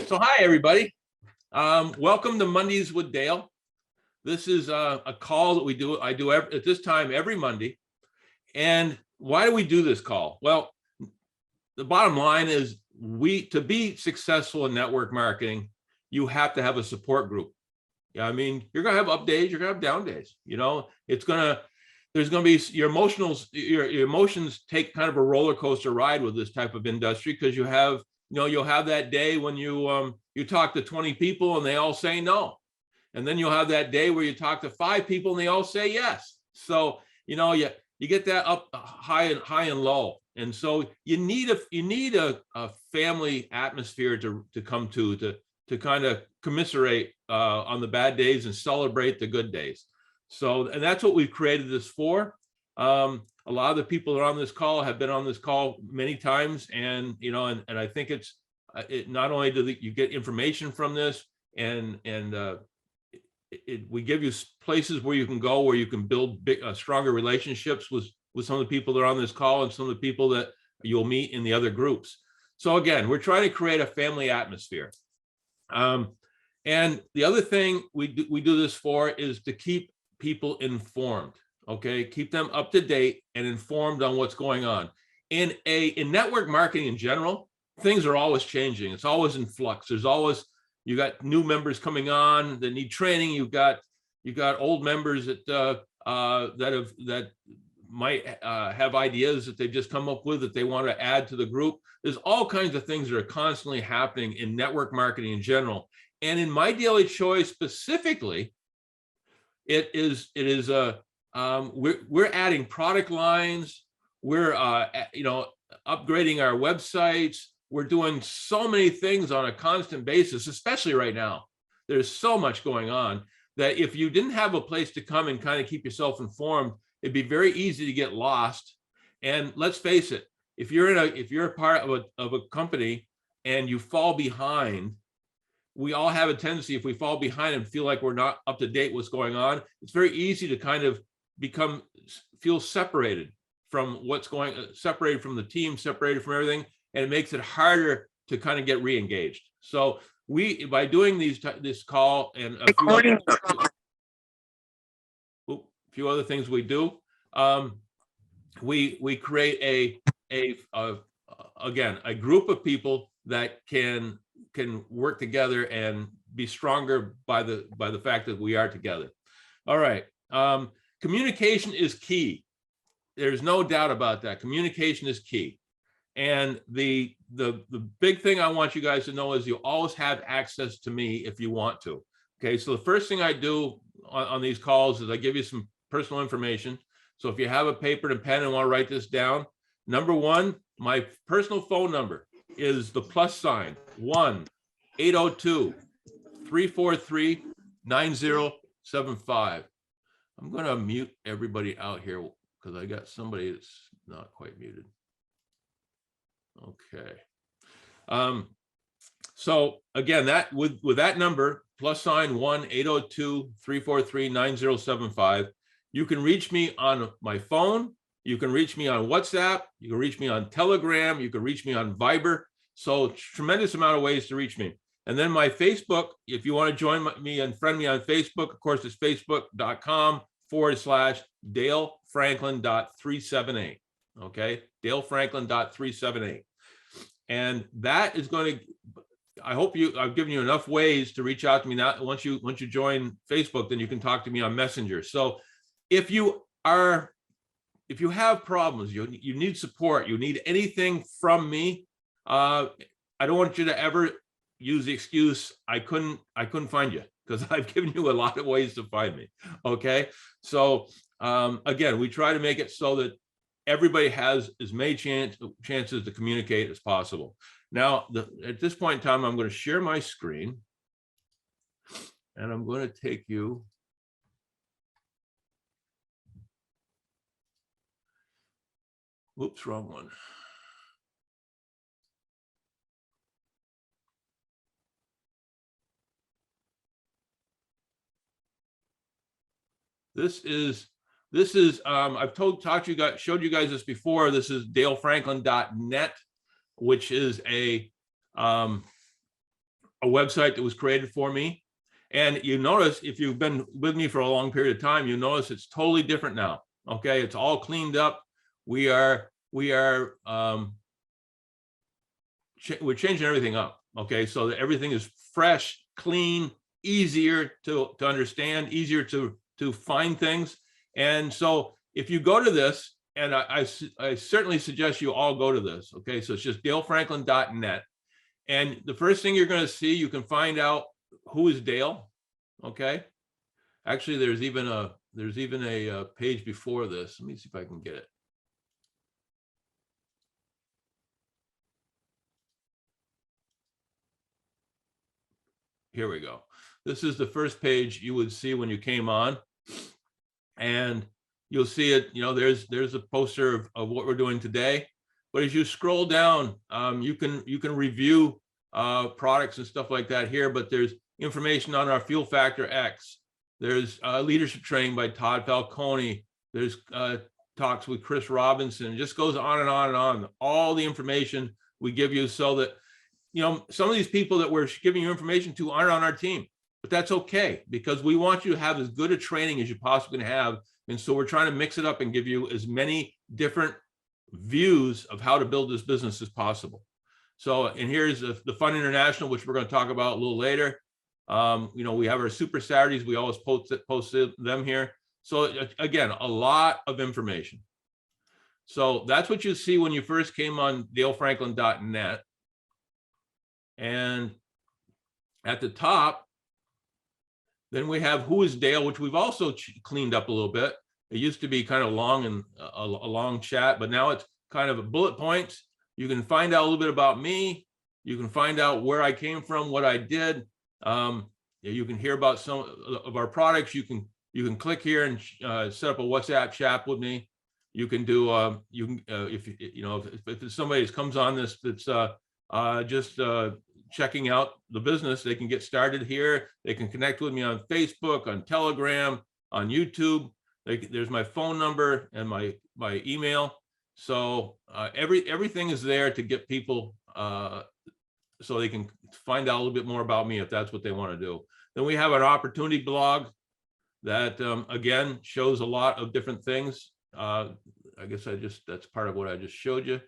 So hi, everybody. Welcome to Mondays with Dale. This is a call that we do. I do at this time every Monday. And why do we do this call? Well, the bottom line is to be successful in network marketing, you have to have a support group. Yeah, I mean, you're gonna have up days, you're gonna have down days. You know, there's gonna be your emotions take kind of a roller coaster ride with this type of industry, because you'll have that day when you talk to 20 people and they all say no. And then you'll have that day where you talk to 5 people and they all say yes. So, you get that up high and low. And so you need a family atmosphere to come to kind of commiserate on the bad days and celebrate the good days. So, and that's what we've created this for. A lot of the people that are on this call have been on this call many times, and I think it not only do you get information from this, and we give you places where you can go, where you can build stronger relationships with some of the people that are on this call and some of the people that you'll meet in the other groups. So again, we're trying to create a family atmosphere. And the other thing we do this for is to keep people informed. Okay, keep them up to date and informed on what's going on. In network marketing in general, things are always changing. It's always in flux. You got new members coming on that need training. You've got old members that might have ideas that they've just come up with that they want to add to the group. There's all kinds of things that are constantly happening in network marketing in general. And in My Daily Choice specifically, we're adding product lines. We're upgrading our websites. We're doing so many things on a constant basis, especially right now. There's so much going on that if you didn't have a place to come and kind of keep yourself informed, it'd be very easy to get lost. And let's face it, if you're a part of a company and you fall behind, we all have a tendency, if we fall behind and feel like we're not up to date what's going on, it's very easy to kind of feel separated from separated from the team, separated from everything, and it makes it harder to kind of get re-engaged. So by doing this call and a few other things we do, we create a group of people that can work together and be stronger by the fact that we are together. All right. Communication is key. There's no doubt about that. Communication is key. And the big thing I want you guys to know is you always have access to me if you want to. Okay, so the first thing I do on these calls is I give you some personal information. So if you have a paper and pen and want to write this down, number one, my personal phone number is the +1 802-343-9075. I'm going to mute everybody out here because I got somebody that's not quite muted. Okay. So again, that with that number, +1 802-343-9075, you can reach me on my phone. You can reach me on WhatsApp. You can reach me on Telegram. You can reach me on Viber. So tremendous amount of ways to reach me. And then my Facebook, if you want to join me and friend me on Facebook, of course, it's facebook.com/DaleFranklin.378. Okay, DaleFranklin.378. And that is going to, I've given you enough ways to reach out to me now. Once you join Facebook, then you can talk to me on Messenger. So if you have problems, you need support, you need anything from me, I don't want you to ever use the excuse, I couldn't find you, because I've given you a lot of ways to find me. Okay. So again, we try to make it so that everybody has as many chances to communicate as possible. Now, at this point in time, I'm going to share my screen and I'm going to take you. Whoops, wrong one. This is I've showed you guys this before. This is dalefranklin.net, which is a a website that was created for me. And you notice, if you've been with me for a long period of time, you notice it's totally different now. Okay, it's all cleaned up. We're changing everything up. Okay, so that everything is fresh, clean, easier to understand, easier to find things. And so if you go to this, and I certainly suggest you all go to this. Okay, so it's just dalefranklin.net. And the first thing you're going to see, you can find out who is Dale. Okay. Actually, there's even a page before this. Let me see if I can get it. Here we go. This is the first page you would see when you came on, and you'll see it. You know, there's a poster of what we're doing today. But as you scroll down, you can review products and stuff like that here. But there's information on our Fuel Factor X. There's leadership training by Todd Falcone. There's talks with Chris Robinson. It just goes on and on and on. All the information we give you, so that, you know, some of these people that we're giving you information to aren't on our team, but that's okay, because we want you to have as good a training as you possibly can have. And so we're trying to mix it up and give you as many different views of how to build this business as possible. So, and here's the Fun International, which we're going to talk about a little later. You know, we have our Super Saturdays. We always post them here. So again, a lot of information. So that's what you see when you first came on dalefranklin.net. And at the top, then we have Who is Dale, which we've also cleaned up a little bit. It used to be kind of long and a long chat, but now it's kind of bullet points. You can find out a little bit about me. You can find out where I came from, what I did. You can hear about some of our products. You can click here and set up a WhatsApp chat with me. You can do if you know, if somebody comes on this that's just checking out the business, they can get started here. They can connect with me on Facebook, on Telegram, on YouTube. There's my phone number and my email. So everything is there to get people so they can find out a little bit more about me if that's what they want to do. Then we have an opportunity blog that again shows a lot of different things. I guess that's part of what I just showed you.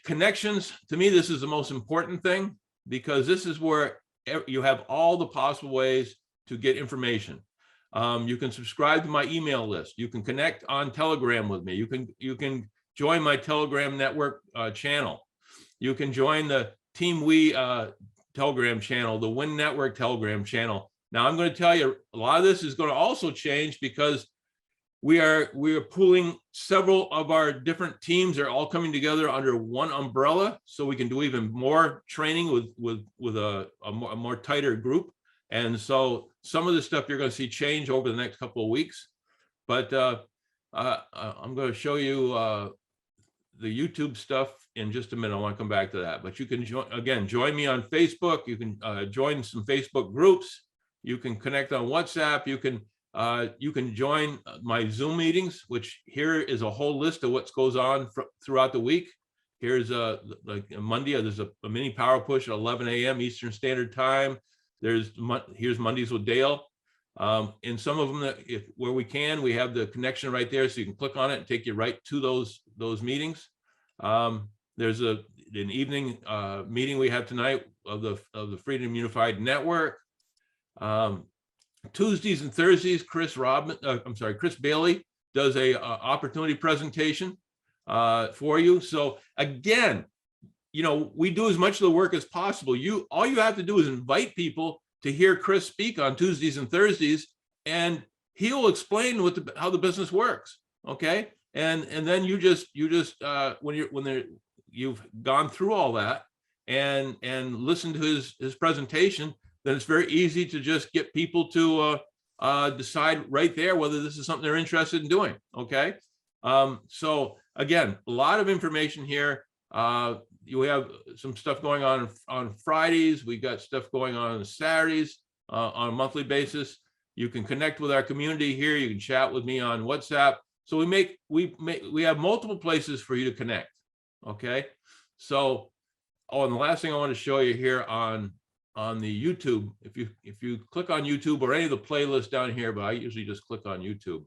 Connections, to me, this is the most important thing, because this is where you have all the possible ways to get information. You can subscribe to my email list. You can connect on Telegram with me. You can join my Telegram network channel. You can join the Team We Telegram channel, the Win Network Telegram channel. Now, I'm going to tell you, a lot of this is going to also change, because we are pooling several of our different teams. They're all coming together under one umbrella, so we can do even more training with a more tighter group. And so some of the stuff you're going to see change over the next couple of weeks. But I'm going to show you the YouTube stuff in just a minute. I want to come back to that. But you can join me on Facebook. You can join some Facebook groups. You can connect on WhatsApp. You can join my Zoom meetings, which here is a whole list of what goes on throughout the week. Here's like Monday, there's a mini power push at 11 a.m. Eastern Standard Time. Here's Mondays with Dale. And some of them, where we can, we have the connection right there, so you can click on it and take you right to those meetings. There's an evening meeting we have tonight of the Freedom Unified Network. Tuesdays and Thursdays, Chris Bailey does a opportunity presentation for you. So again, you know, we do as much of the work as possible. All you have to do is invite people to hear Chris speak on Tuesdays and Thursdays, and he'll explain how the business works. Okay, and then you just when you've gone through all that and listened to his presentation, then it's very easy to just get people to decide right there whether this is something they're interested in doing. Okay, so again, a lot of information here. You have some stuff going on Fridays. We got stuff going on Saturdays on a monthly basis. You can connect with our community here. You can chat with me on WhatsApp. So we have multiple places for you to connect. Okay, so Oh, and the last thing I want to show you here on the YouTube, if you click on YouTube or any of the playlists down here, but I usually just click on YouTube,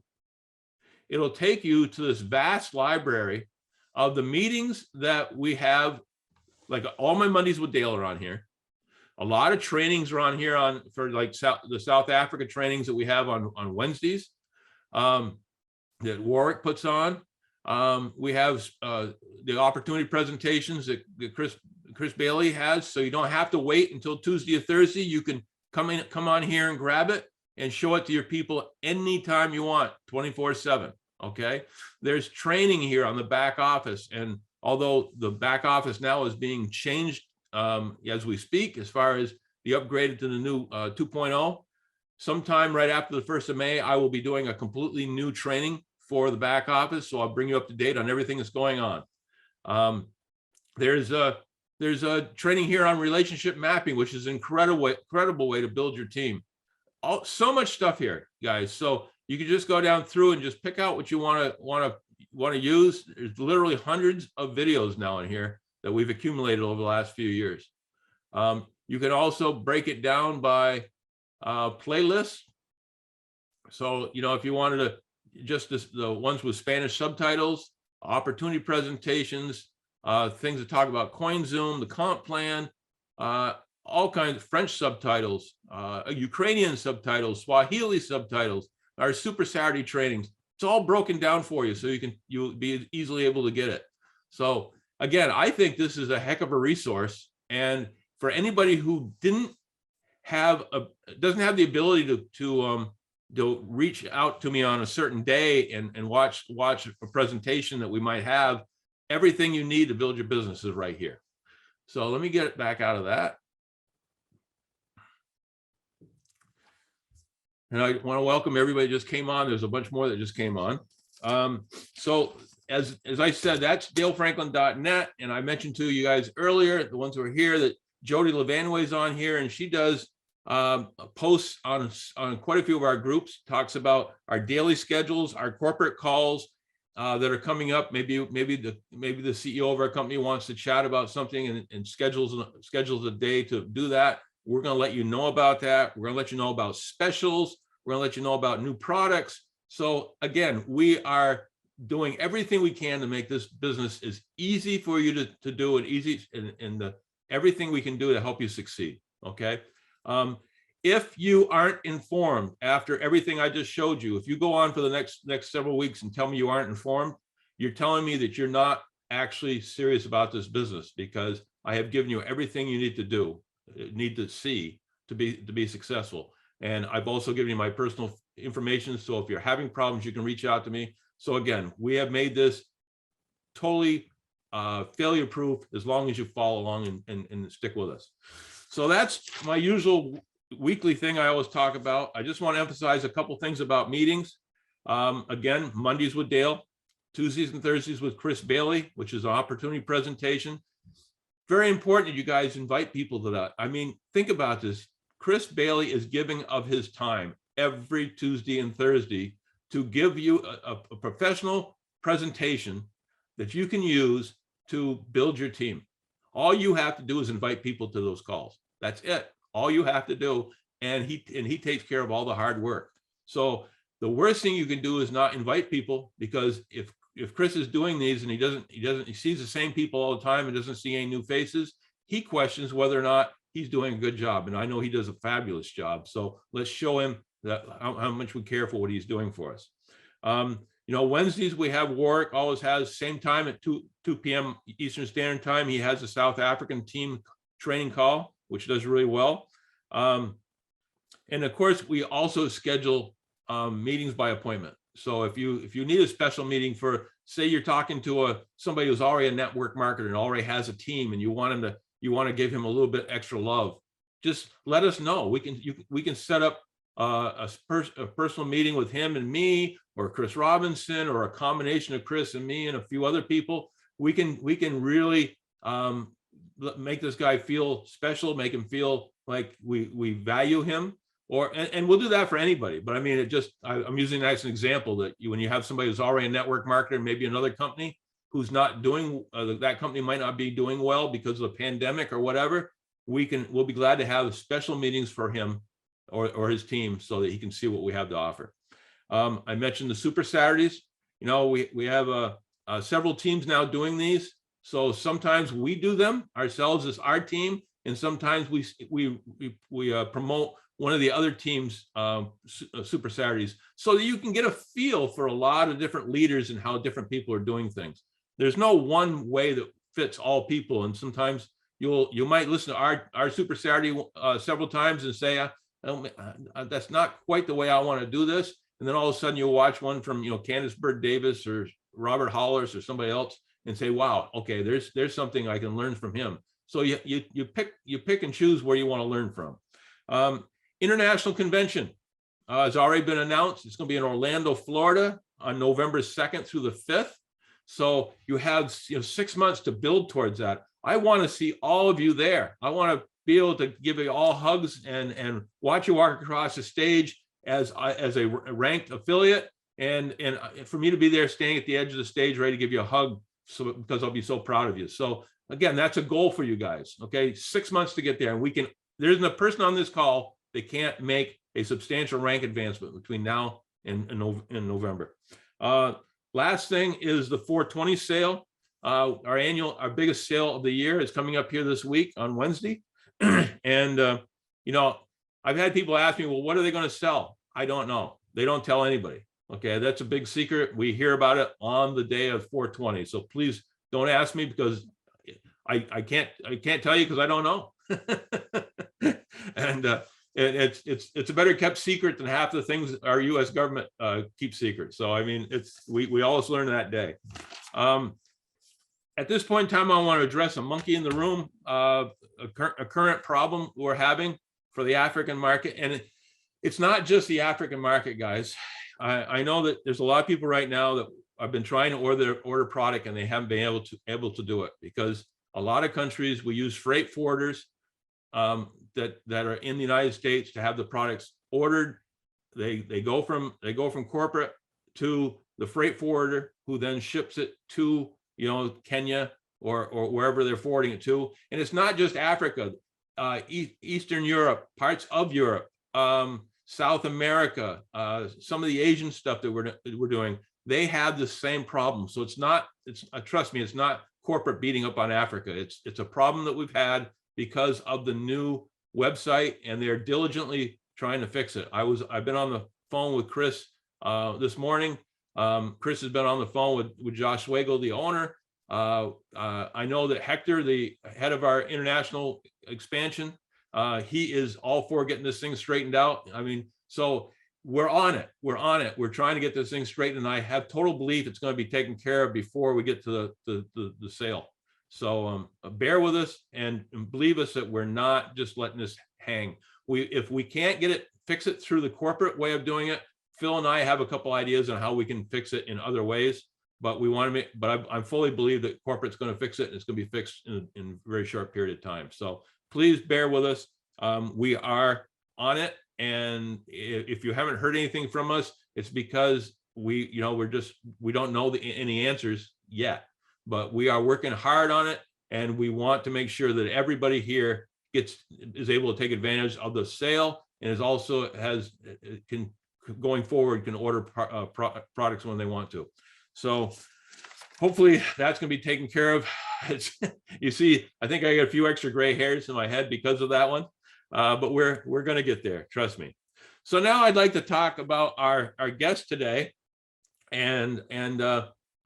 it'll take you to this vast library of the meetings that we have. Like all my Mondays with Dale are on here. A lot of trainings are on here for like the South Africa trainings that we have on Wednesdays, that Warwick puts on. We have the opportunity presentations that Chris Bailey has, so you don't have to wait until Tuesday or Thursday. You can come on here and grab it and show it to your people anytime you want, 24/7. Okay, there's training here on the back office, and although the back office now is being changed as we speak, as far as the upgraded to the new 2.0, sometime right after the 1st of May, I will be doing a completely new training for the back office. So I'll bring you up to date on everything that's going on. There's a training here on relationship mapping, which is an incredible way to build your team. So much stuff here, guys. So you can just go down through and just pick out what you want to use. There's literally hundreds of videos now in here that we've accumulated over the last few years. You can also break it down by playlists. So, if you wanted to just the ones with Spanish subtitles, opportunity presentations, things that talk about CoinZoom, the comp plan, all kinds of French subtitles, Ukrainian subtitles, Swahili subtitles, our Super Saturday trainings. It's all broken down for you, so you'll be easily able to get it. So again, I think this is a heck of a resource, and for anybody who doesn't have the ability to reach out to me on a certain day and watch a presentation that we might have, everything you need to build your business is right here. So let me get it back out of that. And I want to welcome everybody that just came on. There's a bunch more that just came on. So as I said, that's dalefranklin.net. And I mentioned to you guys earlier, the ones who are here, that Jody Levanway is on here, and she does posts on quite a few of our groups, talks about our daily schedules, our corporate calls that are coming up. Maybe the CEO of our company wants to chat about something and schedules a day to do that. We're going to let you know about that. We're going to let you know about specials. We're going to let you know about new products. So again, we are doing everything we can to make this business as easy for you to do, and easy and everything we can do to help you succeed. Okay. If you aren't informed after everything I just showed you, if you go on for the next several weeks and tell me you aren't informed, you're telling me that you're not actually serious about this business, because I have given you everything you need to see to be successful. And I've also given you my personal information. So if you're having problems, you can reach out to me. So again, we have made this totally failure proof, as long as you follow along and stick with us. So that's my usual weekly thing I always talk about. I just want to emphasize a couple things about meetings. Again, Mondays with Dale, Tuesdays and Thursdays with Chris Bailey, which is an opportunity presentation. Very important that you guys invite people to that. I mean, think about this. Chris Bailey is giving of his time every Tuesday and Thursday to give you a professional presentation that you can use to build your team. All you have to do is invite people to those calls. That's it. All you have to do, and he takes care of all the hard work. So the worst thing you can do is not invite people, because if Chris is doing these and he sees the same people all the time and doesn't see any new faces, he questions whether or not he's doing a good job. And I know he does a fabulous job. So let's show him that how much we care for what he's doing for us. Wednesdays we have Warwick, always has same time at 2 p.m. Eastern Standard Time. He has a South African team training call, which does really well. And of course, we also schedule meetings by appointment. So if you need a special meeting for, say you're talking to somebody who's already a network marketer and already has a team, and you want to give him a little bit extra love, just let us know. We can set up a personal meeting with him and me, or Chris Robinson, or a combination of Chris and me and a few other people. We can really make this guy feel special, make him feel like we value him, and we'll do that for anybody. But I mean, I'm using that as an example, that when you have somebody who's already a network marketer, maybe another company, who's not doing, that company might not be doing well because of the pandemic or whatever, we'll be glad to have special meetings for him or his team so that he can see what we have to offer. I mentioned the Super Saturdays. You know, we have several teams now doing these. So sometimes we do them ourselves as our team, and sometimes we promote one of the other teams' Super Saturdays, so that you can get a feel for a lot of different leaders and how different people are doing things. There's no one way that fits all people, and sometimes you might listen to our Super Saturday several times and say, that's not quite the way I want to do this. And then all of a sudden you'll watch one from, you know, Candace Bird Davis or Robert Hollis or somebody else and say, wow, okay, there's something I can learn from him. So you pick and choose where you want to learn from. International Convention has already been announced. It's going to be in Orlando, Florida on November 2nd through the 5th. So you have 6 months to build towards that. I want to see all of you there. I want to be able to give you all hugs and watch you walk across the stage as a ranked affiliate, and for me to be there standing at the edge of the stage ready to give you a hug, because I'll be so proud of you. So again, that's a goal for you guys. Okay, 6 months to get there, and there isn't a person on this call that can't make a substantial rank advancement between now and November. Last thing is the 420 sale. Our biggest sale of the year is coming up here this week on Wednesday. And you know, I've had people ask me, well, what are they going to sell? I don't know. They don't tell anybody. Okay, that's a big secret. We hear about it on the day of 420. So please don't ask me, because I can't tell you, because I don't know. And it's a better kept secret than half the things our U.S. government keeps secret. So I mean, we always learn that day. At this point in time, I want to address a monkey in the room, a current problem we're having for the African market. And it's not just the African market, guys. I know that there's a lot of people right now that have been trying to order product, and they haven't been able to do it, because a lot of countries, we use freight forwarders that are in the United States to have the products ordered. They go from corporate to the freight forwarder, who then ships it to, you know, Kenya or wherever they're forwarding it to. And it's not just Africa, Eastern Europe, parts of Europe, South America, some of the Asian stuff that we're doing, they have the same problem. So trust me, it's not corporate beating up on Africa. It's a problem that we've had because of the new website, and they're diligently trying to fix it. I've been on the phone with Chris this morning. Chris has been on the phone with Josh Swagel, the owner. I know that Hector, the head of our international expansion, he is all for getting this thing straightened out. I mean, so we're on it. We're trying to get this thing straightened, and I have total belief it's going to be taken care of before we get to the sale. So bear with us and believe us that we're not just letting this hang. If we can't fix it through the corporate way of doing it, Phil and I have a couple ideas on how we can fix it in other ways, but I fully believe that corporate's going to fix it, and it's going to be fixed in a very short period of time. So please bear with us. We are on it, and if you haven't heard anything from us, it's because we don't know any answers yet, but we are working hard on it, and we want to make sure that everybody here is able to take advantage of the sale, and going forward can order products when they want to. So hopefully that's going to be taken care of. You see, I think I got a few extra gray hairs in my head because of that one, but we're going to get there, trust me. So now I'd like to talk about our guest today, and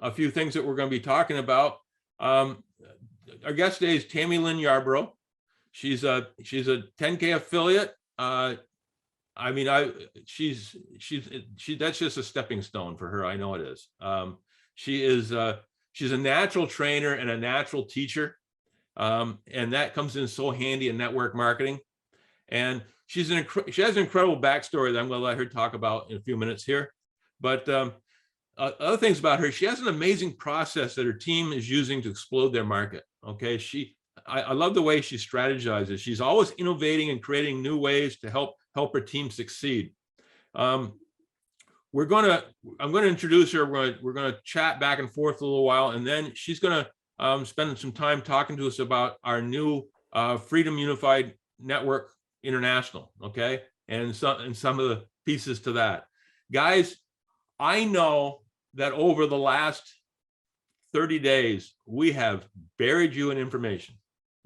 a few things that we're going to be talking about. Our guest today is Tammy Lynn Yarbrough. She's a 10K affiliate. I mean, that's just a stepping stone for her. I know it is. She's a natural trainer and a natural teacher. And that comes in so handy in network marketing. And she has an incredible backstory that I'm going to let her talk about in a few minutes here. But other things about her, she has an amazing process that her team is using to explode their market. Okay. I love the way she strategizes. She's always innovating and creating new ways to help her team succeed. I'm going to introduce her. We're going to chat back and forth a little while, and then she's going to spend some time talking to us about our new Freedom Unified Network International. Okay, and some of the pieces to that, guys. I know that over the last 30 days, we have buried you in information,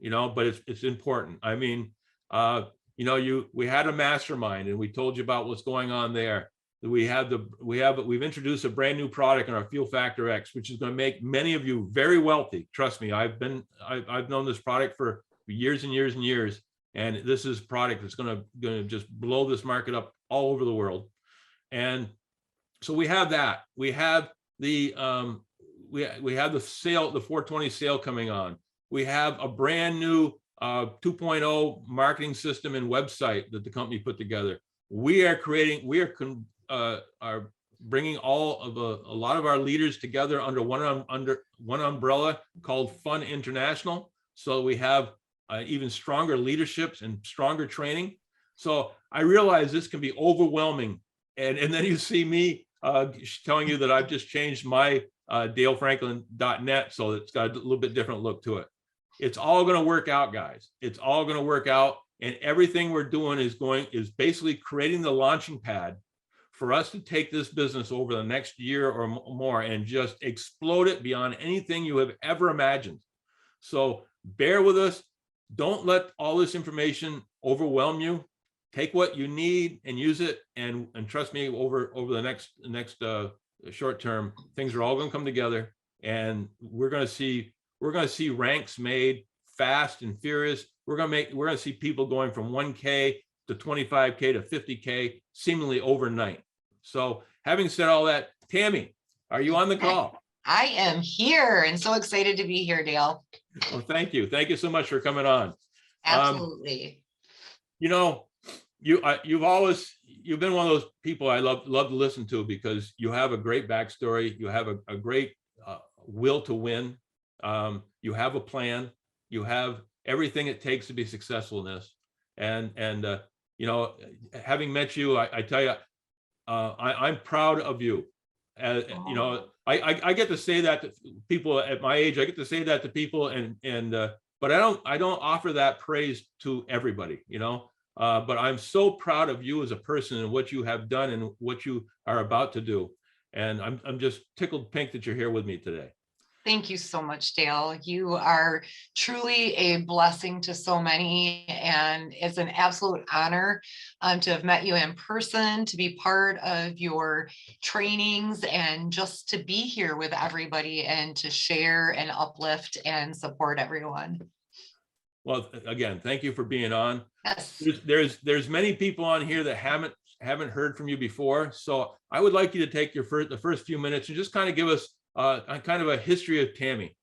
but it's important. I mean, we had a mastermind and we told you about what's going on there. We've introduced a brand new product in our Fuel Factor X, which is going to make many of you very wealthy. Trust me, I've known this product for years and years and years, and this is a product that's going to just blow this market up all over the world. And so we have that. We have the we have the sale, the 420 sale coming on. We have a brand new 2.0 marketing system and website that the company put together. We are bringing a lot of our leaders together under one umbrella called Fun International. So we have even stronger leaderships and stronger training. So I realize this can be overwhelming. And then you see me telling you that I've just changed my dalefranklin.net, so it's got a little bit different look to it. It's all going to work out, guys. It's all going to work out, and everything we're doing is basically creating the launching pad for us to take this business over the next year or more and just explode it beyond anything you have ever imagined. So bear with us. Don't let all this information overwhelm you. Take what you need and use it, and trust me, over the next short term, things are all going to come together, and we're going to see ranks made fast and furious. We're going to see people going from 1K to 25K to 50K seemingly overnight. So having said all that, Tammy, are you on the call? I am here and so excited to be here, Dale. Well, thank you. Thank you so much for coming on. Absolutely. You've been one of those people I love to listen to, because you have a great backstory. You have a great will to win. You have a plan. You have everything it takes to be successful in this. And having met you, I tell you, I'm proud of you. I get to say that to people at my age. I get to say that to people, but I don't offer that praise to everybody, but I'm so proud of you as a person and what you have done and what you are about to do. And I'm just tickled pink that you're here with me today. Thank you so much, Dale. You are truly a blessing to so many, and it's an absolute honor to have met you in person, to be part of your trainings, and just to be here with everybody and to share and uplift and support everyone. Well, again, thank you for being on. Yes. There's many people on here that haven't heard from you before, so I would like you to take the first few minutes and just kind of give us kind of a history of Tammy.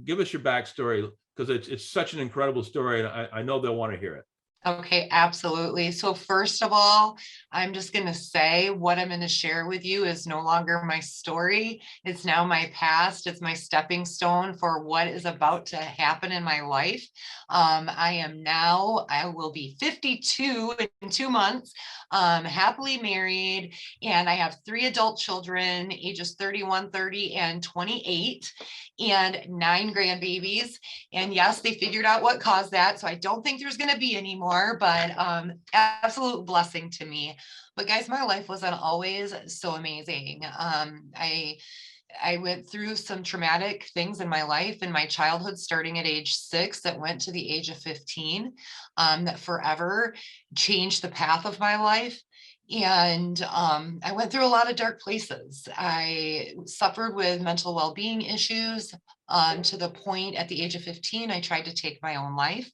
Give us your backstory, because it's such an incredible story, and I know they'll want to hear it. Okay, absolutely. So first of all, I'm just going to say what I'm going to share with you is no longer my story. It's now my past. It's my stepping stone for what is about to happen in my life. I will be 52 in 2 months, happily married, and I have 3 adult children, ages 31, 30, and 28, and 9 grandbabies. And yes, they figured out what caused that, so I don't think there's going to be any more, but absolute blessing to me. But guys, my life wasn't always so amazing. I went through some traumatic things in my life in my childhood, starting at age 6, that went to the age of 15, that forever changed the path of my life. And I went through a lot of dark places. I suffered with mental well-being issues to the point at the age of 15, I tried to take my own life.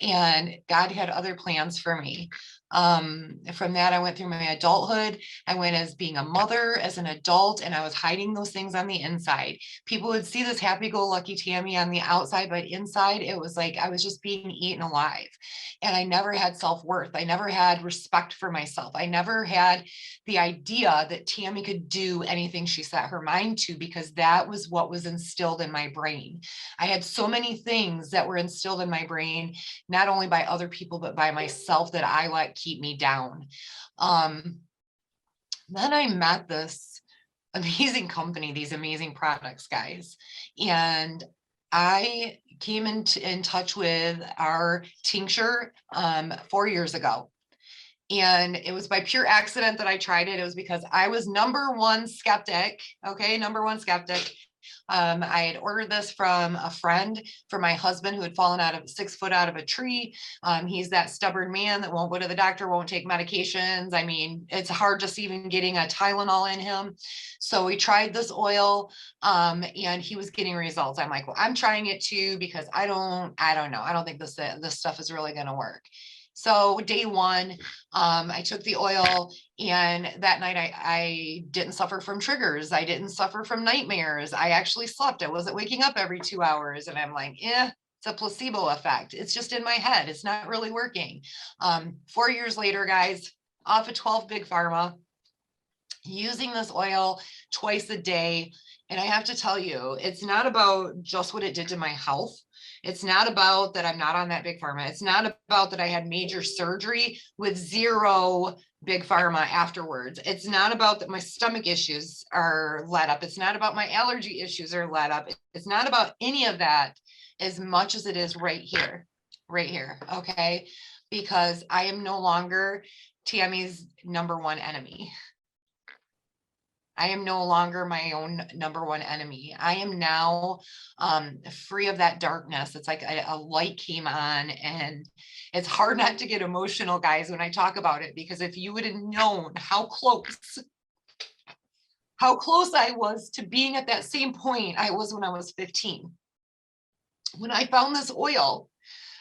And God had other plans for me. From that, I went through my adulthood. I went as being a mother, as an adult, and I was hiding those things on the inside. People would see this happy-go-lucky Tammy on the outside, but inside it was like I was just being eaten alive. And I never had self-worth. I never had respect for myself. I never had the idea that Tammy could do anything she set her mind to, because that was what was instilled in my brain. I had so many things that were instilled in my brain, not only by other people, but by myself, that I let keep me down. Then I met this amazing company, these amazing products, guys. And I came in touch with our tincture 4 years ago. And it was by pure accident that I tried it. It was because I was number one skeptic. Okay, number one skeptic. I had ordered this from a friend for my husband who had fallen out of 6 foot out of a tree. He's that stubborn man that won't go to the doctor, won't take medications. I mean, it's hard just even getting a Tylenol in him. So we tried this oil, and he was getting results. I'm like, well, I'm trying it too because I don't know. I don't think this stuff is really going to work. So day one, I took the oil, and that night I didn't suffer from triggers. I didn't suffer from nightmares. I actually slept. I wasn't waking up every 2 hours. And I'm like, it's a placebo effect. It's just in my head. It's not really working. 4 years later, guys, off of 12 big pharma, using this oil twice a day. And I have to tell you, it's not about just what it did to my health. It's not about that I'm not on that big pharma. It's not about that I had major surgery with zero big pharma afterwards. It's not about that my stomach issues are let up. It's not about my allergy issues are let up. It's not about any of that as much as it is right here. Okay. Because I am no longer Tammy's number one enemy. I am no longer my own number one enemy. I am now free of that darkness. It's like a light came on, and it's hard not to get emotional, guys, when I talk about it, because if you would have known how close I was to being at that same point I was when I was 15. When I found this oil,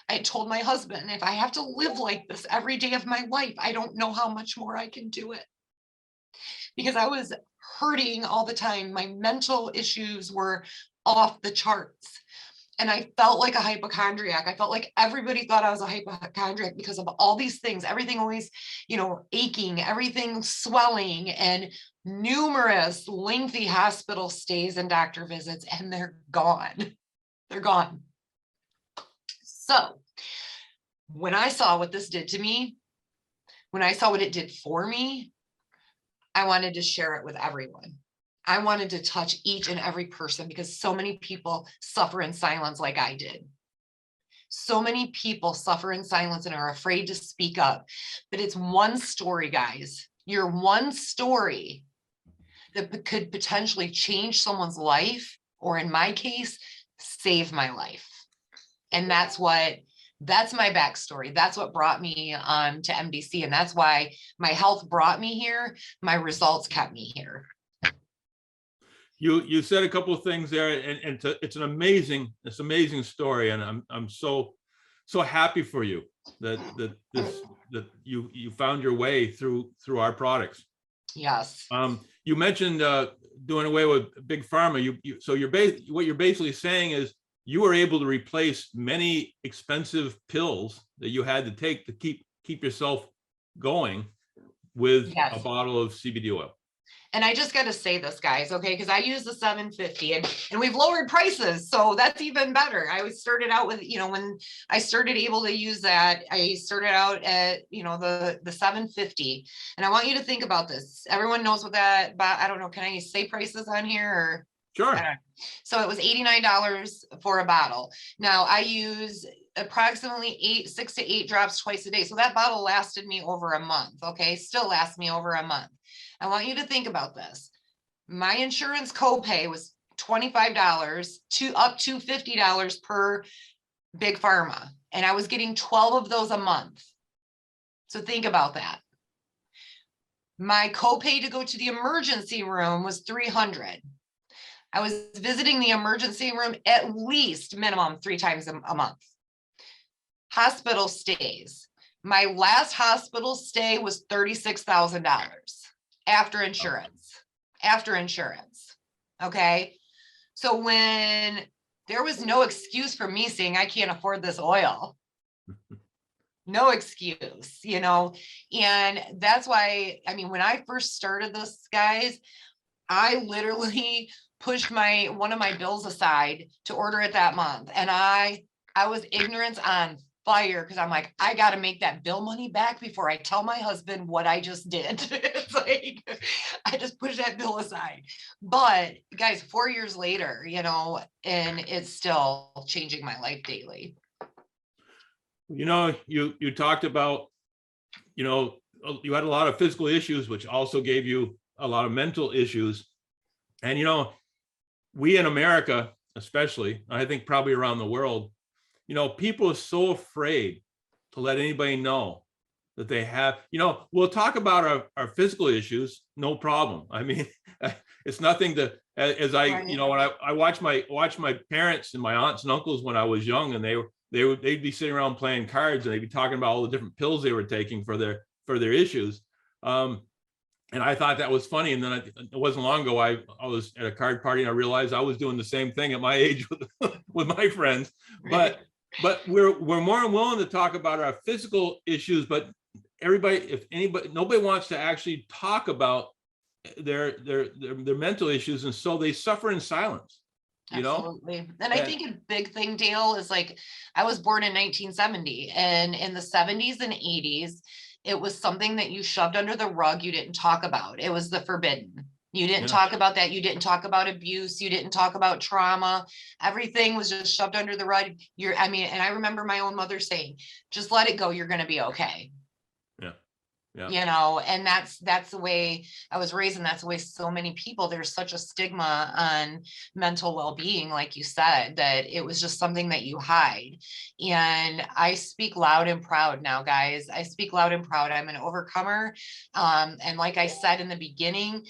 I told my husband, if I have to live like this every day of my life, I don't know how much more I can do it. Because I was hurting all the time. My mental issues were off the charts. And I felt like a hypochondriac. I felt like everybody thought I was a hypochondriac because of all these things, everything always, aching, everything swelling, and numerous lengthy hospital stays and doctor visits, and they're gone. They're gone. So when I saw what this did to me, when I saw what it did for me, I wanted to share it with everyone. I wanted to touch each and every person because so many people suffer in silence like I did. So many people suffer in silence and are afraid to speak up. But it's one story, guys. Your one story that could potentially change someone's life, or in my case, save my life. And that's my backstory. That's what brought me to MDC. And that's why my health brought me here. My results kept me here. You said a couple of things there, and it's an amazing story, and I'm so happy for you that you found your way through our products. Yes. You mentioned doing away with big pharma. So what you're basically saying is you were able to replace many expensive pills that you had to take to keep yourself going with a bottle of CBD oil. And I just got to say this, guys, okay, because I use the 750 and we've lowered prices. So that's even better. I started out with, when I started able to use that, I started out at, the 750. And I want you to think about this. Everyone knows what that, but I don't know, can I say prices on here or? Sure. So it was $89 for a bottle. Now I use approximately 6 to 8 drops twice a day. So that bottle lasted me over a month. Okay. Still lasts me over a month. I want you to think about this. My insurance copay was $25 to up to $50 per big pharma. And I was getting 12 of those a month. So think about that. My copay to go to the emergency room was $300. I was visiting the emergency room at least minimum 3 times a month. Hospital stays. My last hospital stay was $36,000 after insurance. Okay. So when there was no excuse for me saying I can't afford this oil, no excuse, and that's why, when I first started this, guys, I literally pushed one of my bills aside to order it that month. And I was ignorant on fire because I'm like, I got to make that bill money back before I tell my husband what I just did. It's like, I just push that bill aside. But guys, 4 years later, and it's still changing my life daily. You talked about, you had a lot of physical issues, which also gave you a lot of mental issues. And, we in America, especially, I think probably around the world, people are so afraid to let anybody know that they have, we'll talk about our physical issues, no problem. I mean, it's nothing to, as I, Right. when I watch my parents and my aunts and uncles when I was young, and they'd be sitting around playing cards, and they'd be talking about all the different pills they were taking for their issues. And I thought that was funny. And then it wasn't long ago, I was at a card party, and I realized I was doing the same thing at my age with my friends. But we're more than willing to talk about our physical issues. But nobody wants to actually talk about their mental issues, and so they suffer in silence. Absolutely. And I think a big thing, Dale, is like, I was born in 1970, and in the 70s and 80s, it was something that you shoved under the rug. You didn't talk about. It was the forbidden. You didn't talk about that. You didn't talk about abuse. You didn't talk about trauma. Everything was just shoved under the rug. And I remember my own mother saying, just let it go. You're going to be okay. Yeah. And that's the way I was raised, and that's the way so many people, there's such a stigma on mental well-being, like you said, that it was just something that you hide. And I speak loud and proud now, guys. I speak loud and proud. I'm an overcomer. And like I said in the beginning,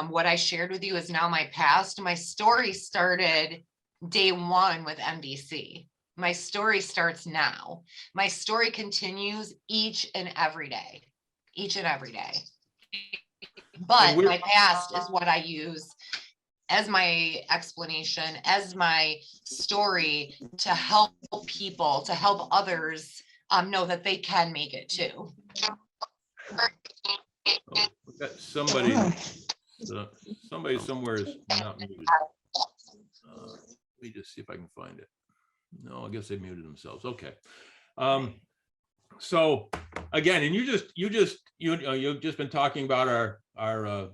what I shared with you is now my past. My story started day one with MDC. My story starts now. My story continues each and every day. But my past is what I use as my explanation, as my story, to help people, to help others know that they can make it too. We've got somebody somewhere is not muted. Let me just see if I can find it. No, I guess they muted themselves. Okay. So again, and you've just been talking about our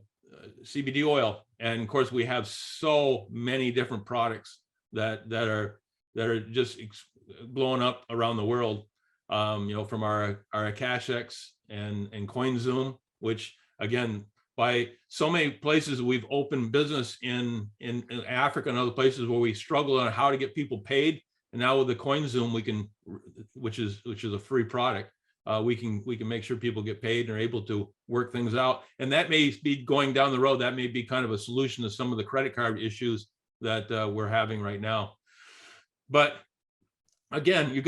CBD oil, and of course we have so many different products that are just blowing up around the world. From our Akashex and CoinZoom, which again, by so many places we've opened business in Africa and other places where we struggle on how to get people paid. And now with the CoinZoom, we can, which is a free product, we can make sure people get paid and are able to work things out. And that may be going down the road. That may be kind of a solution to some of the credit card issues that we're having right now. But again,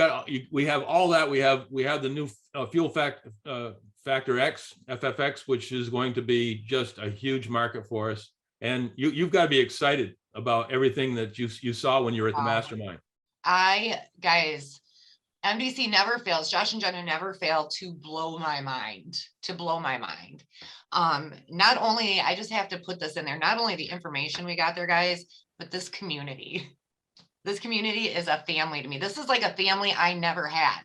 we have all that. We have the new fuel factor X, FFX, which is going to be just a huge market for us. And you've got to be excited about everything that you saw when you were at the mastermind. Guys, MDC never fails. Josh and Jenna never fail to blow my mind, Not only, I just have to put this in there, not only the information we got there, guys, but this community. This community is a family to me. This is like a family I never had.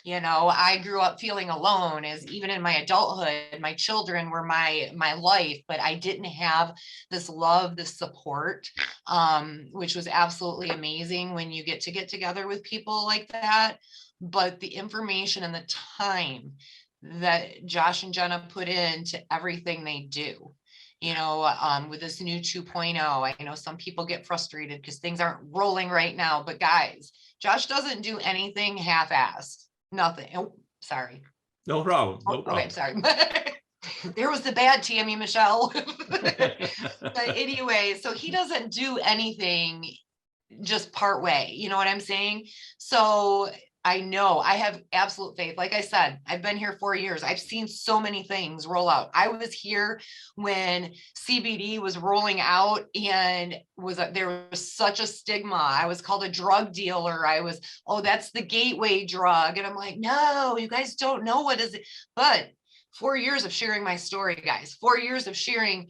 I grew up feeling alone, as even in my adulthood, my children were my life, but I didn't have this love, this support, which was absolutely amazing when you get together with people like that. But the information and the time that Josh and Jenna put into everything they do, with this new 2.0, I know some people get frustrated because things aren't rolling right now, but guys, Josh doesn't do anything half-assed. Nothing. Oh, sorry. No problem. No problem. Okay, sorry. There was the bad Tammy, Michelle. But anyway, so he doesn't do anything just part way. You know what I'm saying? So I know I have absolute faith. Like I said, I've been here 4 years. I've seen so many things roll out. I was here when CBD was rolling out, and there was such a stigma. I was called a drug dealer. That's the gateway drug. And I'm like, no, you guys don't know what is it. But 4 years of sharing my story, guys, 4 years of sharing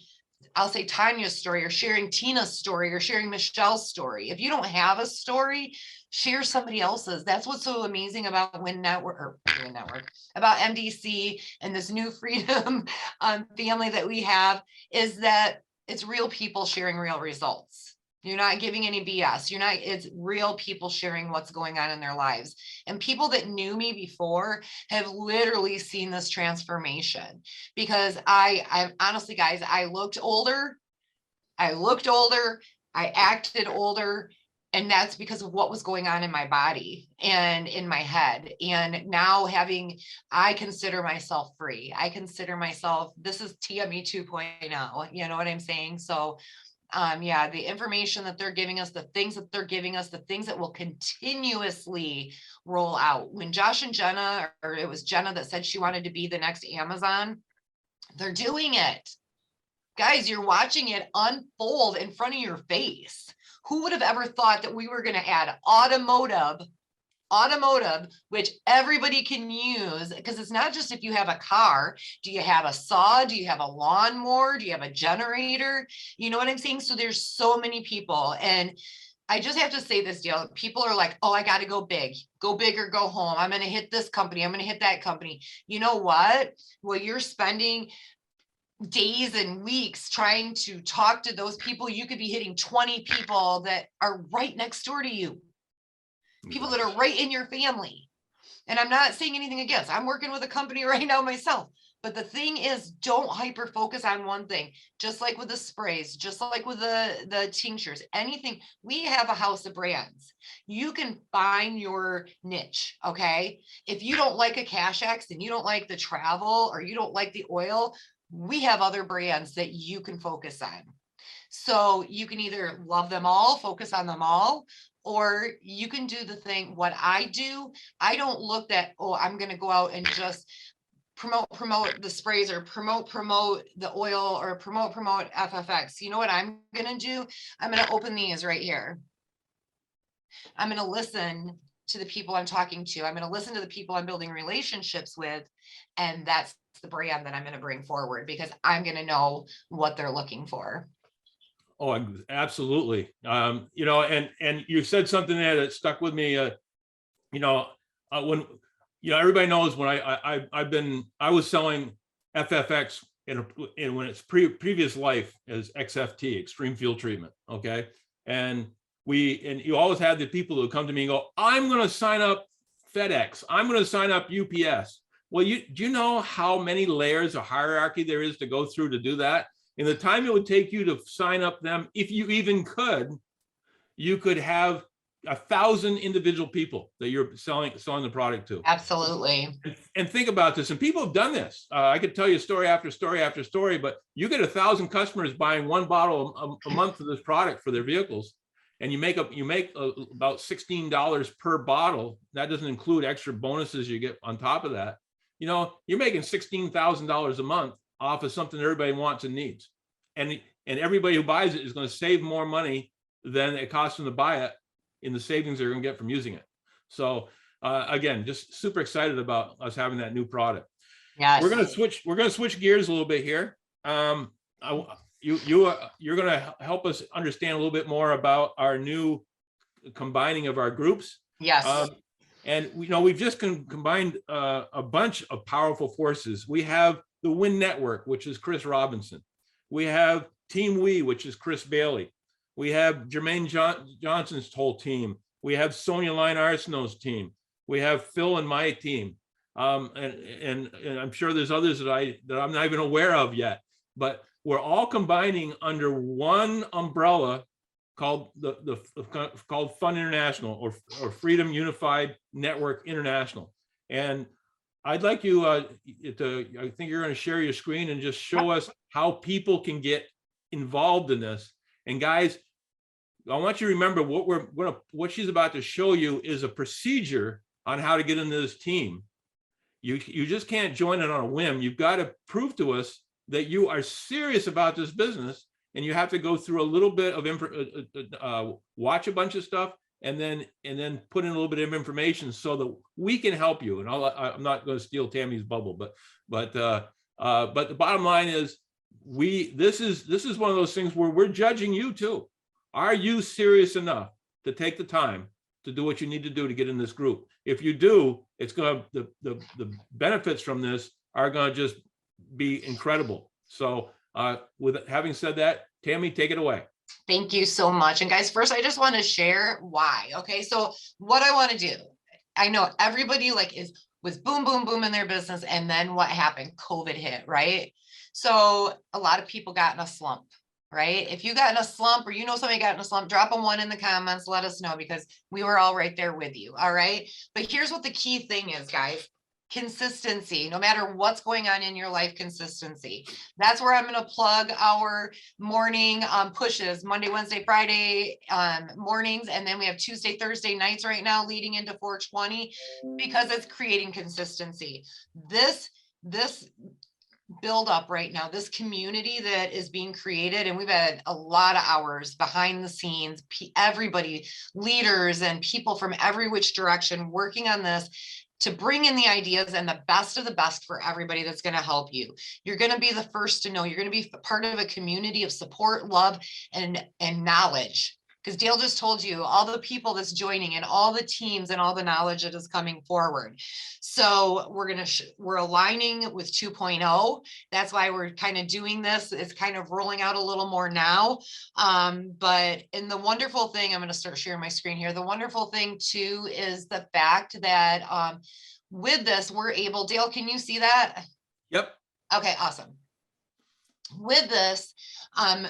I'll say Tanya's story, or sharing Tina's story, or sharing Michelle's story. If you don't have a story, share somebody else's. That's what's so amazing about Win Network, about MDC and this new freedom family that we have, is that it's real people sharing real results. You're not giving any BS. It's real people sharing what's going on in their lives. And people that knew me before have literally seen this transformation, because I honestly, guys, I looked older, I acted older, and that's because of what was going on in my body and in my head. And now I consider myself free. I consider myself, this is Tammy 2.0, you know what I'm saying? So yeah, the information that they're giving us, the things that they're giving us, the things that will continuously roll out. When Josh and Jenna, or it was Jenna that said she wanted to be the next Amazon, they're doing it. Guys, you're watching it unfold in front of your face. Who would have ever thought that we were going to add automotive, which everybody can use? Because it's not just if you have a car. Do you have a saw? Do you have a lawnmower? Do you have a generator? You know what I'm saying? So there's so many people. And I just have to say this deal. People are like, oh, I got to go big or go home. I'm going to hit this company. I'm going to hit that company. You know what? Well, you're spending days and weeks trying to talk to those people. You could be hitting 20 people that are right next door to you. People that are right in your family. And I'm not saying anything against. I'm working with a company right now myself. But the thing is, don't hyper focus on one thing. Just like with the sprays, just like with the tinctures, anything. We have a house of brands. You can find your niche, okay? If you don't like a Cash X and you don't like the travel, or you don't like the oil, we have other brands that you can focus on. So you can either love them all, focus on them all, or you can do the thing. What I do, I don't look at, oh, I'm going to go out and just promote the sprays, or promote the oil, or promote FFX. You know what I'm going to do? I'm going to open these right here. I'm going to listen to the people I'm talking to. I'm going to listen to the people I'm building relationships with. And that's the brand that I'm going to bring forward, because I'm going to know what they're looking for. Oh, absolutely. You know, and you said something there that stuck with me. You know, when, you know, everybody knows when I was selling FFX in when its previous life as XFT, extreme fuel treatment. Okay. And you always had the people who come to me and go, I'm going to sign up FedEx. I'm going to sign up UPS. Well, do you know how many layers of hierarchy there is to go through to do that? In the time it would take you to sign up them, if you even could, you could have 1,000 individual people that you're selling the product to. Absolutely. And think about this. And people have done this. I could tell you story after story after story, but you get 1,000 customers buying one bottle a month of this product for their vehicles, and you make about $16 per bottle. That doesn't include extra bonuses you get on top of that. You know, you're making $16,000 a month off of something everybody wants and needs. And everybody who buys it is going to save more money than it costs them to buy it in the savings they're going to get from using it. So again, just super excited about us having that new product. Yes. We're going to switch gears a little bit here. You're going to help us understand a little bit more about our new combining of our groups. Yes. And you know, we've just combined a bunch of powerful forces. We have the Win Network, which is Chris Robinson. We have Team We, which is Chris Bailey. We have Jermaine Johnson's whole team. We have Sonia Line Arsenault's team. We have Phil and my team. And I'm sure there's others that I'm not even aware of yet. But we're all combining under one umbrella called called Fun International, or Freedom Unified Network International. And I'd like you I think you're going to share your screen and just show us how people can get involved in this. And guys, I want you to remember what she's about to show you is a procedure on how to get into this team. You just can't join it on a whim. You've got to prove to us that you are serious about this business, and you have to go through a little bit of watch a bunch of stuff, and then put in a little bit of information so that we can help you. And I'm not going to steal Tammy's bubble, but the bottom line is this is one of those things where we're judging you too. Are you serious enough to take the time to do what you need to do to get in this group? If you do, it's going to, the benefits from this are going to just be incredible. So with having said that, Tammy, take it away. Thank you so much. And guys, first, I just want to share why. Okay. So what I want to do, I know everybody was boom, boom, boom in their business. And then what happened? COVID hit, right? So a lot of people got in a slump, right? If you got in a slump or you know somebody got in a slump, drop a 1 in the comments, let us know, because we were all right there with you. All right. But here's what the key thing is, guys. Consistency. No matter what's going on in your life, consistency. That's where I'm going to plug our morning pushes, Monday, Wednesday, Friday mornings, and then we have Tuesday, Thursday nights right now leading into 420, because it's creating consistency. This build up right now, this community that is being created, and we've had a lot of hours behind the scenes, everybody, leaders and people from every which direction working on this to bring in the ideas and the best of the best for everybody that's going to help you. You're going to be the first to know. You're going to be part of a community of support, love, and knowledge. Because Dale just told you all the people that's joining and all the teams and all the knowledge that is coming forward. So we're aligning with 2.0. That's why we're kind of doing this. It's kind of rolling out a little more now. But in the wonderful thing, I'm going to start sharing my screen here. The wonderful thing too is the fact that with this, we're able, Dale, can you see that? Yep. Okay, awesome. With this,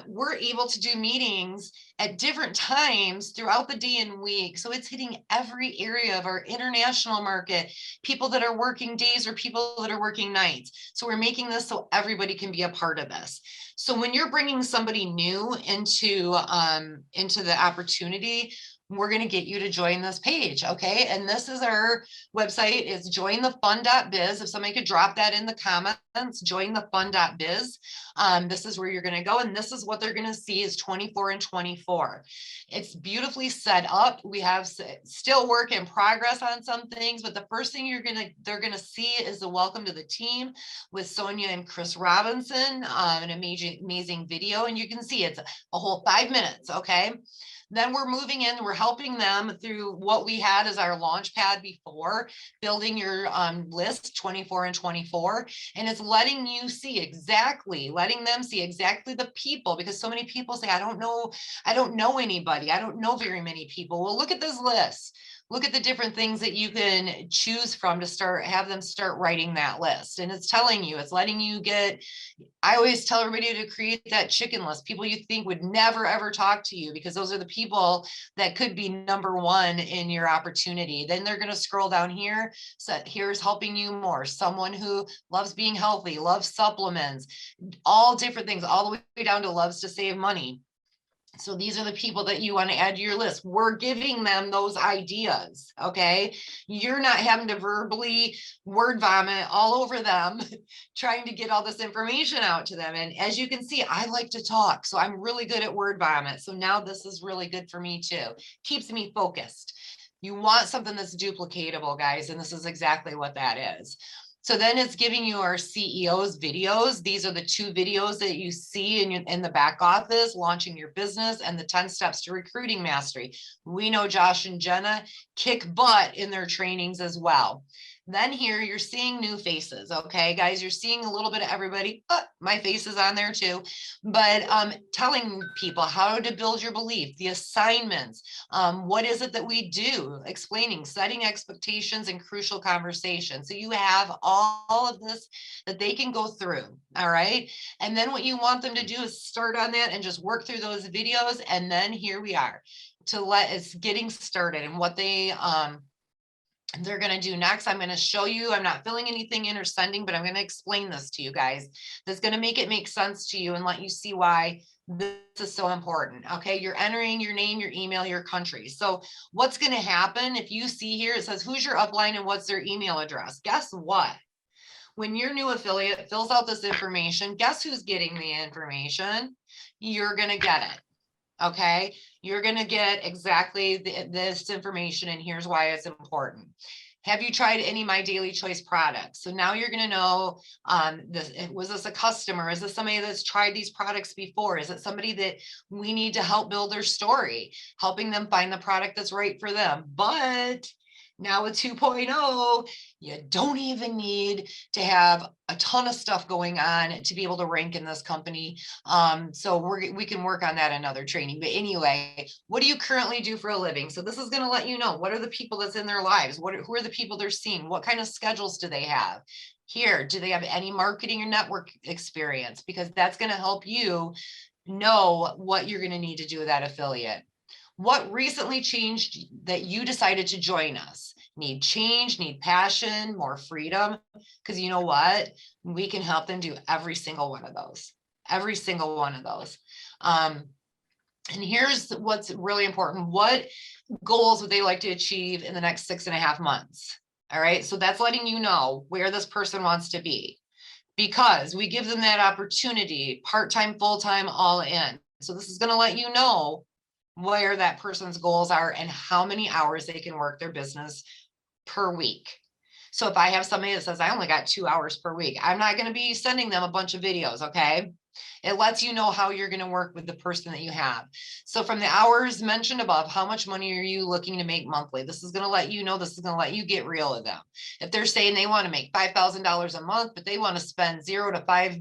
we're able to do meetings at different times throughout the day and week. So it's hitting every area of our international market, people that are working days or people that are working nights. So we're making this so everybody can be a part of this. So when you're bringing somebody new into the opportunity, we're going to get you to join this page. Okay. And this is our website, is jointhefun.biz. If somebody could drop that in the comments, jointhefun.biz. This is where you're going to go. And this is what they're going to see is 24 and 24. It's beautifully set up. We have still work in progress on some things, but the first thing they're going to see is the welcome to the team with Sonia and Chris Robinson, an amazing video. And you can see it's a whole 5 minutes. Okay. Then we're moving in, we're helping them through what we had as our launch pad before, building your list 24 and 24. And it's letting them see exactly the people, because so many people say, I don't know anybody. I don't know very many people. Well, look at this list. Look at the different things that you can choose from to have them start writing that list. And it's letting you get, I always tell everybody to create that chicken list, people you think would never, ever talk to you, because those are the people that could be number one in your opportunity. Then they're going to scroll down here. So here's helping you more. Someone who loves being healthy, loves supplements, all different things, all the way down to loves to save money. So these are the people that you want to add to your list. We're giving them those ideas. Okay. You're not having to verbally word vomit all over them, trying to get all this information out to them. And as you can see, I like to talk, so I'm really good at word vomit. So now this is really good for me too. Keeps me focused. You want something that's duplicatable, guys. And this is exactly what that is. So then it's giving you our CEO's videos. These are the 2 videos that you see in the back office, launching your business and the 10 steps to recruiting mastery. We know Josh and Jenna kick butt in their trainings as well. Then here you're seeing new faces. Okay, guys, you're seeing a little bit of everybody. My face is on there too, but telling people how to build your belief, the assignments, what is it that we do, explaining, setting expectations and crucial conversations. So you have all of this that they can go through. All right. And then what you want them to do is start on that and just work through those videos. And then here we are it's getting started, and what they're going to do next. I'm going to show you, I'm not filling anything in or sending, but I'm going to explain this to you guys. That's going to make it make sense to you and let you see why this is so important. Okay. You're entering your name, your email, your country. So what's going to happen if you see here, it says, who's your upline and what's their email address? Guess what? When your new affiliate fills out this information, guess who's getting the information? You're going to get it. Okay, you're going to get exactly this information, and here's why it's important. Have you tried any of my Daily Choice products? So now you're going to know, was this a customer? Is this somebody that's tried these products before? Is it somebody that we need to help build their story, helping them find the product that's right for them? But now with 2.0, you don't even need to have a ton of stuff going on to be able to rank in this company. So we can work on that in another training. But anyway, what do you currently do for a living? So this is going to let you know, what are the people that's in their lives? Who are the people they're seeing? What kind of schedules do they have? Here, do they have any marketing or network experience? Because that's going to help you know what you're going to need to do with that affiliate. What recently changed that you decided to join us? Need change, need passion, more freedom? Because you know what? We can help them do every single one of those. Every single one of those. And here's what's really important. What goals would they like to achieve in the next 6.5 months? All right. So that's letting you know where this person wants to be, because we give them that opportunity, part-time, full-time, all in. So this is going to let you know where that person's goals are and how many hours they can work their business per week. So if I have somebody that says, I only got 2 hours per week, I'm not going to be sending them a bunch of videos. Okay. It lets you know how you're going to work with the person that you have. So from the hours mentioned above, how much money are you looking to make monthly? This is going to let you know, this is going to let you get real with them. If they're saying they want to make $5,000 a month, but they want to spend 0 to 5